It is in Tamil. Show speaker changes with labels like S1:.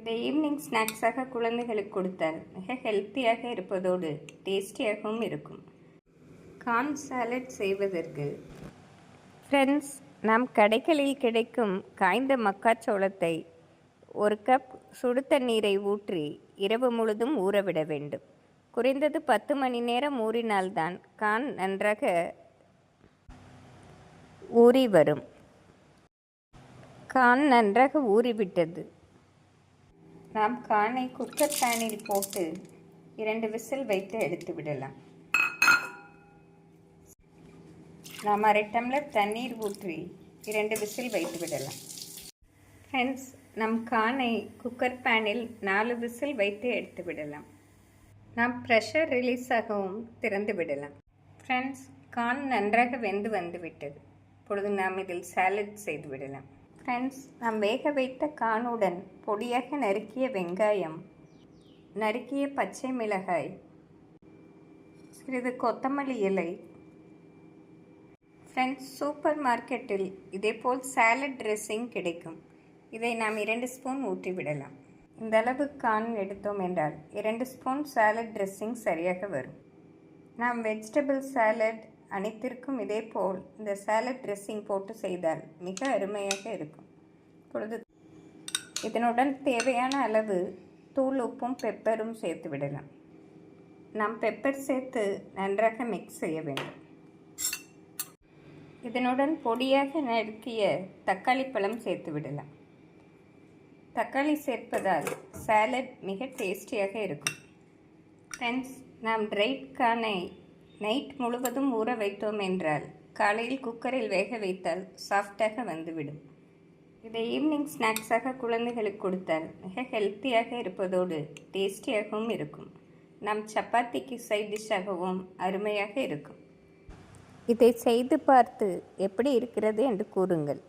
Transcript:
S1: இதை ஈவினிங் ஸ்நாக்ஸாக குழந்தைகளுக்கு கொடுத்தால் மிக ஹெல்த்தியாக இருப்பதோடு டேஸ்டியாகவும் இருக்கும். கார்ன் சாலட் செய்வதற்கு ஃப்ரெண்ட்ஸ், நாம் கடைகளில் கிடைக்கும் காய்ந்த மக்காச்சோளத்தை 1 கப் சுடு தண்ணீரை ஊற்றி இரவு முழுதும் ஊறவிட வேண்டும். குறைந்தது 10 மணி நேரம் ஊறினால்தான் கார்ன் நன்றாக ஊறி வரும். கார்ன் நன்றாக ஊறிவிட்டது. நாம் கார்னை குக்கர் பேனில் போட்டு 2 விசில் வைத்து எடுத்து விடலாம். நாம் 1/2 டம்ளர் தண்ணீர் ஊற்றி 2 விசில் வைத்து விடலாம். ஃப்ரெண்ட்ஸ், நம் கார்னை குக்கர் பேனில் 4 விசில் வைத்து எடுத்து விடலாம். நாம் ப்ரெஷர் ரிலீஸ் ஆகவும் திறந்து விடலாம். ஃப்ரெண்ட்ஸ், கார்ன் நன்றாக வெந்து வந்துவிட்டது. இப்பொழுது நாம் இதில் சாலட் செய்து விடலாம். ஃப்ரெண்ட்ஸ், நாம் வேக வைத்த கார்னுடன் பொடியாக நறுக்கிய வெங்காயம், நறுக்கிய பச்சை மிளகாய், சிறிது கொத்தமல்லி இலை. ஃப்ரெண்ட்ஸ், சூப்பர் மார்க்கெட்டில் இதேபோல் சாலட் ட்ரெஸ்ஸிங் கிடைக்கும். இதை நாம் 2 ஸ்பூன் ஊற்றி விடலாம். இந்த அளவு கார்ன் எடுத்தோம் என்றால் 2 ஸ்பூன் சாலட் ட்ரெஸ்ஸிங் சரியாக வரும். நாம் வெஜிடபிள் சாலட் அனைத்திற்கும் இதேபோல் இந்த சாலட் ட்ரெஸ்ஸிங் போட்டு செய்தால் மிக அருமையாக இருக்கும். இப்பொழுது இதனுடன் தேவையான அளவு தூள் உப்பும் பெப்பரும் சேர்த்து விடலாம். நாம் பெப்பர் சேர்த்து நன்றாக மிக்ஸ் செய்ய வேண்டும். இதனுடன் பொடியாக நறுக்கிய தக்காளி பழம் சேர்த்து விடலாம். தக்காளி சேர்ப்பதால் சாலட் மிக டேஸ்டியாக இருக்கும். ஃப்ரெண்ட்ஸ், நாம் ட்ரைட் கார்னை நைட் முழுவதும் ஊற வைத்தோம் என்றால் காலையில் குக்கரில் வேக வைத்தால் சாஃப்டாக வந்துவிடும். இதை ஈவினிங் ஸ்நாக்ஸாக குழந்தைகளுக்கு கொடுத்தால் மிக ஹெல்த்தியாக இருப்பதோடு டேஸ்டியாகவும் இருக்கும். நம் சப்பாத்திக்கு சைட் டிஷ்ஷாகவும் அருமையாக இருக்கும். இதை செய்து பார்த்து எப்படி இருக்கிறது என்று கூறுங்கள்.